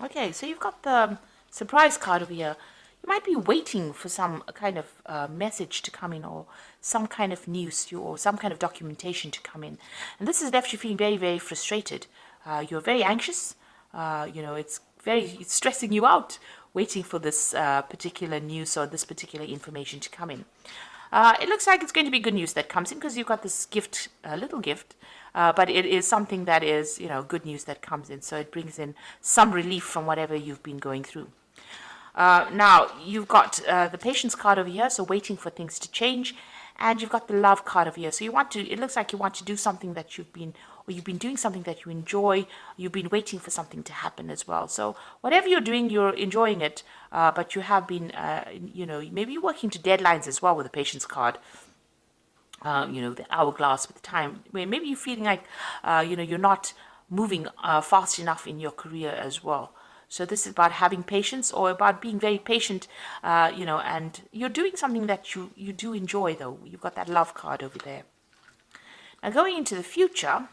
Okay, so you've got the surprise card over here. You might be waiting for some kind of message to come in, or some kind of news, or some kind of documentation to come in. And this has left you feeling very, very frustrated. You're very anxious. It's stressing you out waiting for this particular news or this particular information to come in. It looks like it's going to be good news that comes in because you've got this gift, a little gift, but it is something that is, good news that comes in. So it brings in some relief from whatever you've been going through. Now, you've got the patience card over here, so waiting for things to change. And you've got the love card over here. So it looks like you want to do something that you've been doing something that you enjoy. You've been waiting for something to happen as well. So whatever you're doing, you're enjoying it. But you have been, maybe you're working to deadlines as well with the patience card. The hourglass with the time, where maybe you're feeling like, you're not moving fast enough in your career as well. So this is about having patience, or about being very patient, and you're doing something that you do enjoy, though. You've got that love card over there. Now, going into the future,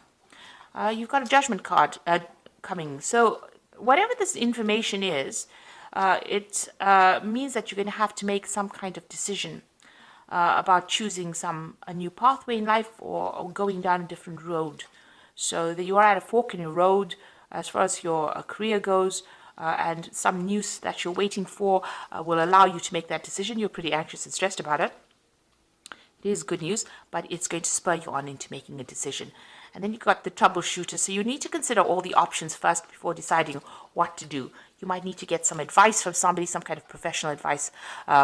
you've got a judgment card coming. So whatever this information is, it means that you're going to have to make some kind of decision about choosing a new pathway in life, or going down a different road. So that you are at a fork in your road as far as your career goes. And some news that you're waiting for will allow you to make that decision. You're pretty anxious and stressed about it. It is good news, but it's going to spur you on into making a decision. And then you've got the troubleshooter. So you need to consider all the options first before deciding what to do. You might need to get some advice from somebody, some kind of professional advice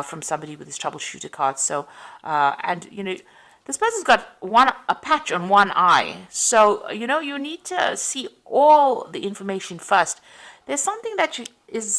from somebody with this troubleshooter card. So, this person's got a patch on one eye. So, you need to see all the information first. There's something that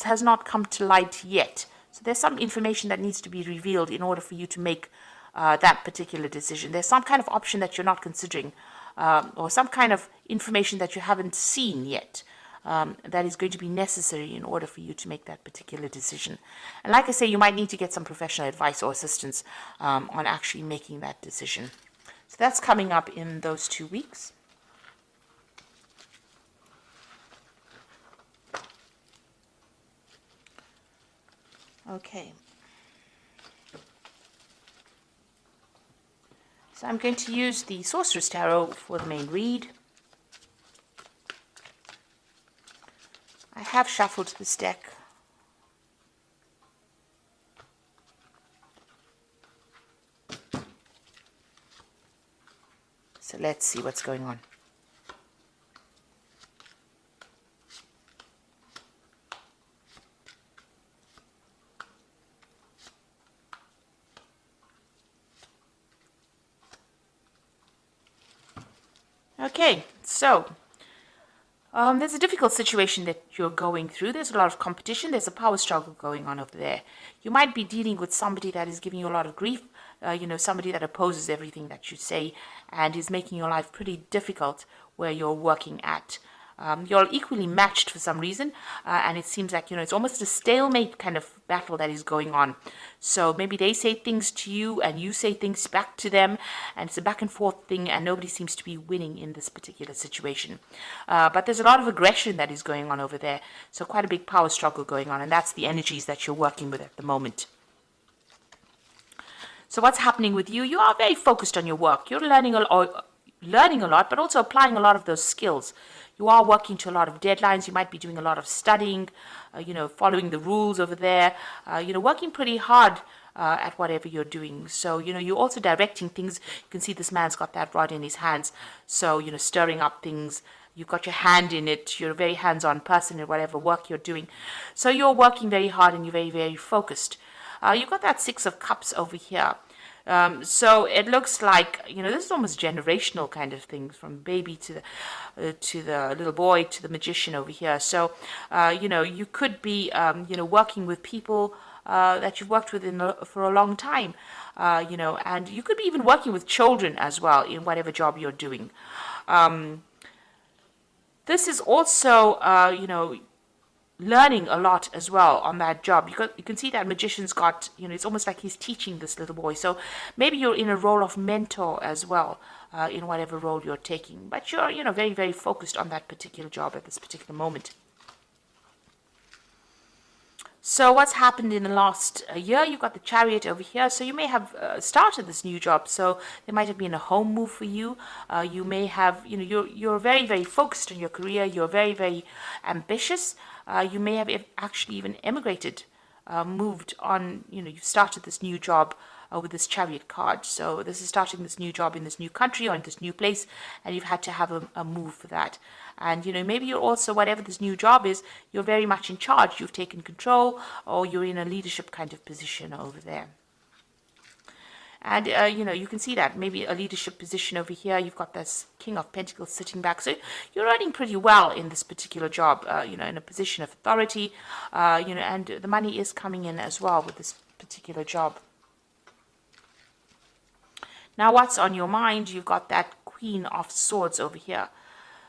has not come to light yet. So there's some information that needs to be revealed in order for you to make that particular decision. There's some kind of option that you're not considering, or some kind of information that you haven't seen yet, that is going to be necessary in order for you to make that particular decision. And like I say, you might need to get some professional advice or assistance on actually making that decision. So that's coming up in those 2 weeks. Okay. So I'm going to use the Sorcerer's Tarot for the main read. I have shuffled this deck. So let's see what's going on. Okay, so there's a difficult situation that you're going through. There's a lot of competition. There's a power struggle going on over there. You might be dealing with somebody that is giving you a lot of grief, somebody that opposes everything that you say and is making your life pretty difficult where you're working at. You're equally matched for some reason, and it seems like, it's almost a stalemate kind of battle that is going on. So maybe they say things to you and you say things back to them, and it's a back and forth thing, and nobody seems to be winning in this particular situation. But there's a lot of aggression that is going on over there, so quite a big power struggle going on, and that's the energies that you're working with at the moment. So what's happening with you? You are very focused on your work. You're learning a lot, but also applying a lot of those skills. You are working to a lot of deadlines. You might be doing a lot of studying, following the rules over there, working pretty hard at whatever you're doing. So, you're also directing things. You can see this man's got that rod in his hands. So, stirring up things. You've got your hand in it. You're a very hands-on person in whatever work you're doing. So you're working very hard and you're very, very focused. You've got that 6 of Cups over here. So it looks like, this is almost generational kind of things, from baby to the little boy to the magician over here. So, you could be, working with people that you've worked with for a long time, and you could be even working with children as well in whatever job you're doing. This is also, learning a lot as well on that job. You can see that magician's got, it's almost like he's teaching this little boy. So maybe you're in a role of mentor as well, in whatever role you're taking. But you're, very, very focused on that particular job at this particular moment. So what's happened in the last year? You've got the Chariot over here. So you may have started this new job. So there might have been a home move for you. You may have, you're very, very focused on your career. You're very, very ambitious. You may have actually even emigrated, moved on. You've started this new job with this Chariot card. So this is starting this new job in this new country or in this new place, and you've had to have a move for that. And maybe you're also, whatever this new job is, you're very much in charge. You've taken control, or you're in a leadership kind of position over there. And you can see that maybe a leadership position over here. You've got this King of Pentacles sitting back, so you're earning pretty well in this particular job. In a position of authority, and the money is coming in as well with this particular job. Now, what's on your mind? You've got that Queen of Swords over here.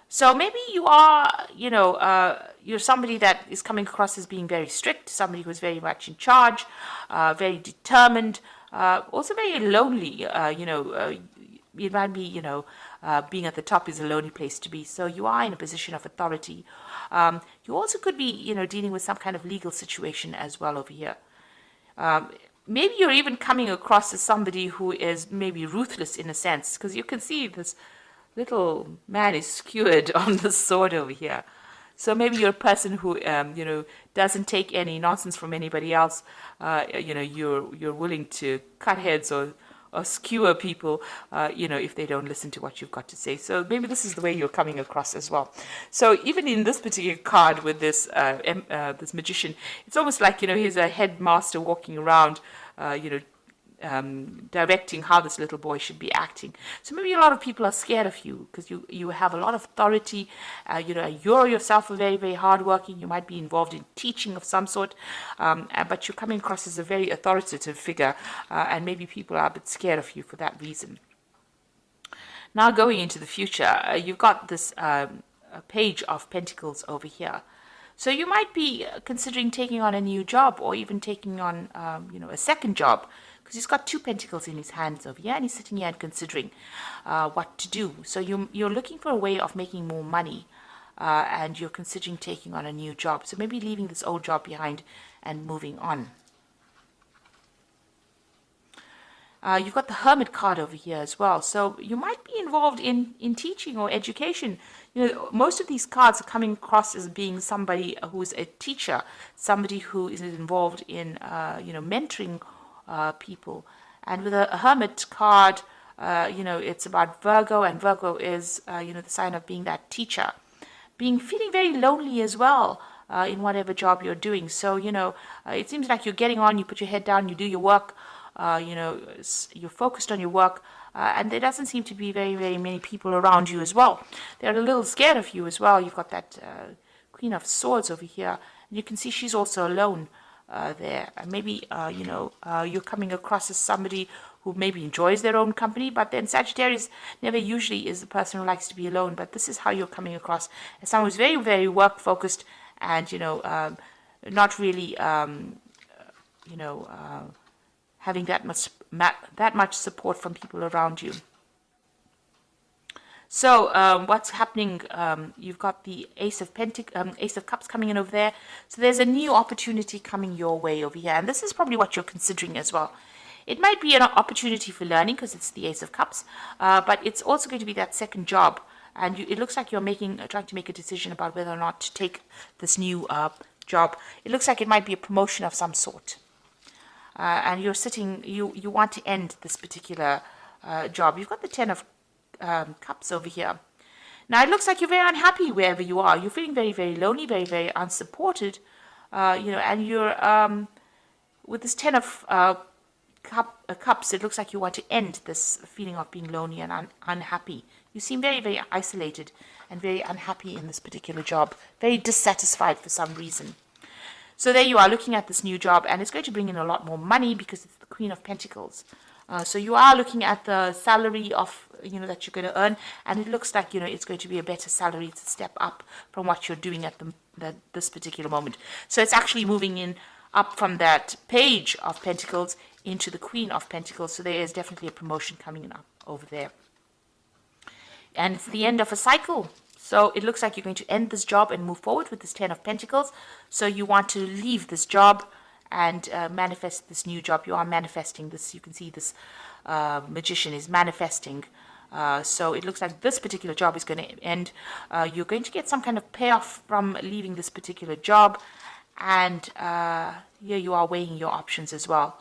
So maybe you are, you're somebody that is coming across as being very strict, somebody who's very much in charge, very determined, also very lonely. It might be, being at the top is a lonely place to be. So you are in a position of authority. You also could be, dealing with some kind of legal situation as well over here. Maybe you're even coming across as somebody who is maybe ruthless in a sense, because you can see this little man is skewered on the sword over here. So maybe you're a person who, doesn't take any nonsense from anybody else. You're willing to cut heads or skewer people, if they don't listen to what you've got to say. So maybe this is the way you're coming across as well. So even in this particular card with this this magician, it's almost like, he's a headmaster walking around, directing how this little boy should be acting. So maybe a lot of people are scared of you because you have a lot of authority. You're yourself very, very hardworking. You might be involved in teaching of some sort, but you're coming across as a very authoritative figure, and maybe people are a bit scared of you for that reason. Now, going into the future, you've got this Page of Pentacles over here. So you might be considering taking on a new job, or even taking on, a second job, because he's got 2 pentacles in his hands over here, and he's sitting here and considering what to do. So you're looking for a way of making more money, and you're considering taking on a new job. So maybe leaving this old job behind and moving on. You've got the Hermit card over here as well. So you might be involved in teaching or education. Most of these cards are coming across as being somebody who's a teacher, somebody who is involved in, mentoring people. And with a Hermit card, it's about Virgo, and Virgo is, the sign of being that teacher. Feeling very lonely as well in whatever job you're doing. So, it seems like you're getting on, you put your head down, you do your work, you're focused on your work, and there doesn't seem to be very, very many people around you as well. They're a little scared of you as well. You've got that Queen of Swords over here, and you can see she's also alone there. And maybe, you're coming across as somebody who maybe enjoys their own company, but then Sagittarius never usually is the person who likes to be alone. But this is how you're coming across, as someone who's very, very work-focused and, not really, having that much support from people around you. So what's happening? You've got the Ace of Cups coming in over there. So there's a new opportunity coming your way over here, and this is probably what you're considering as well. It might be an opportunity for learning because it's the Ace of Cups, but it's also going to be that second job, and it looks like you're trying to make a decision about whether or not to take this new job. It looks like it might be a promotion of some sort. And you want to end this particular job. You've got the Ten of Cups over here. Now, it looks like you're very unhappy wherever you are. You're feeling very, very lonely, very, very unsupported, and you're, with this Ten of Cups, it looks like you want to end this feeling of being lonely and unhappy. You seem very, very isolated and very unhappy in this particular job, very dissatisfied for some reason. So there you are looking at this new job, and it's going to bring in a lot more money because it's the Queen of Pentacles. So you are looking at the salary of, that you're going to earn, and it looks like, it's going to be a better salary. It's a step up from what you're doing at this particular moment. So it's actually moving in up from that Page of Pentacles into the Queen of Pentacles. So there is definitely a promotion coming up over there. And it's the end of a cycle. So it looks like you're going to end this job and move forward with this Ten of Pentacles. So you want to leave this job, and manifest this new job. You are manifesting this. You can see this magician is manifesting. So it looks like this particular job is going to end. You're going to get some kind of payoff from leaving this particular job. And here you are weighing your options as well.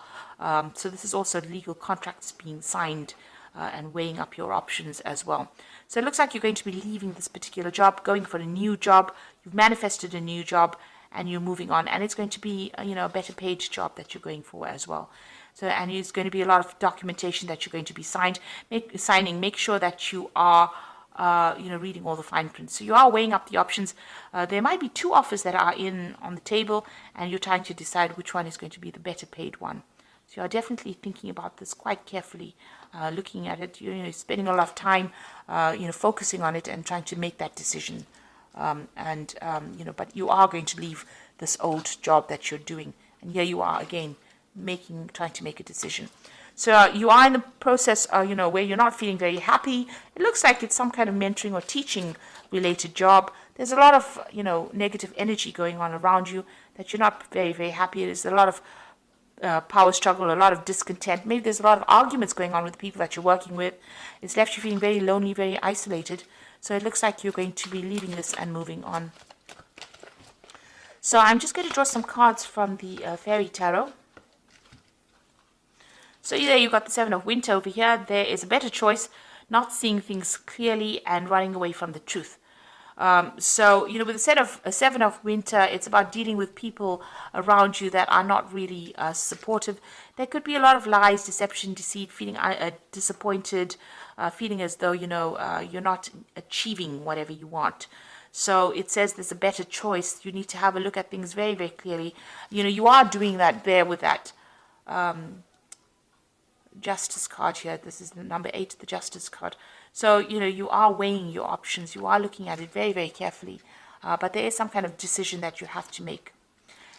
So this is also legal contracts being signed and weighing up your options as well. So it looks like you're going to be leaving this particular job, going for a new job. You've manifested a new job and you're moving on. And it's going to be, a better paid job that you're going for as well. So, and it's going to be a lot of documentation that you're going to be signing. Make sure that you are, reading all the fine print. So you are weighing up the options. There might be two offers that are on the table, and you're trying to decide which one is going to be the better paid one. So you are definitely thinking about this quite carefully, looking at it. You're spending a lot of time, focusing on it and trying to make that decision. But you are going to leave this old job that you're doing, and here you are again. Trying to make a decision. So you are in the process, where you're not feeling very happy. It looks like it's some kind of mentoring or teaching related job. There's a lot of, negative energy going on around you that you're not very, very happy. There's a lot of power struggle, a lot of discontent. Maybe there's a lot of arguments going on with the people that you're working with. It's left you feeling very lonely, very isolated. So it looks like you're going to be leaving this and moving on. So I'm just going to draw some cards from the Fairy Tarot. So there you've got the Seven of Winter over here. There is a better choice, not seeing things clearly and running away from the truth. With the Seven of Winter, it's about dealing with people around you that are not really supportive. There could be a lot of lies, deception, deceit, feeling disappointed, feeling as though, you're not achieving whatever you want. So it says there's a better choice. You need to have a look at things very, very clearly. You are doing that there with that Justice card here. This is the number 8, the Justice card. So, you are weighing your options. You are looking at it very, very carefully. But there is some kind of decision that you have to make.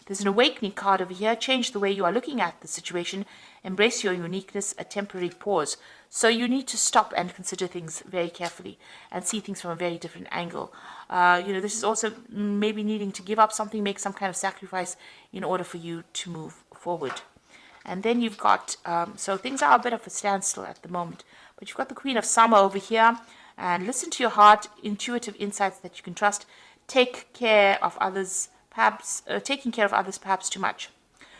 There's an Awakening card over here. Change the way you are looking at the situation. Embrace your uniqueness, a temporary pause. So you need to stop and consider things very carefully and see things from a very different angle. This is also maybe needing to give up something, make some kind of sacrifice in order for you to move forward. And then you've got, so things are a bit of a standstill at the moment. But you've got the Queen of Summer over here. And listen to your heart, intuitive insights that you can trust. Take care of others, perhaps, taking care of others perhaps too much.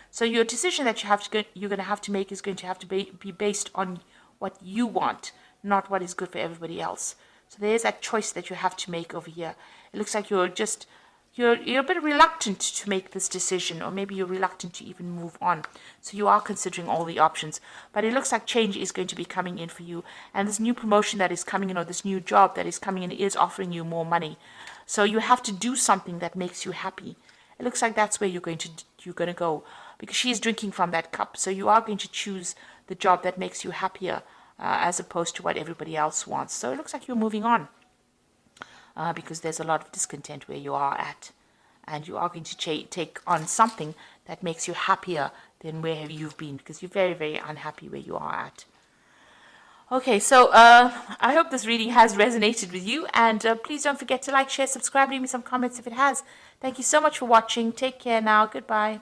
So your decision that you're going to have to make is going to have to be based on what you want, not what is good for everybody else. So there's that choice that you have to make over here. It looks like you're a bit reluctant to make this decision, or maybe you're reluctant to even move on. So you are considering all the options. But it looks like change is going to be coming in for you. And this new promotion that is coming in, or this new job that is coming in, is offering you more money. So you have to do something that makes you happy. It looks like that's where you're going to go, because she's drinking from that cup. So you are going to choose the job that makes you happier, as opposed to what everybody else wants. So it looks like you're moving on. Because there's a lot of discontent where you are at. And you are going to take on something that makes you happier than where you've been, because you're very, very unhappy where you are at. Okay, so I hope this reading has resonated with you. And please don't forget to like, share, subscribe, leave me some comments if it has. Thank you so much for watching. Take care now. Goodbye.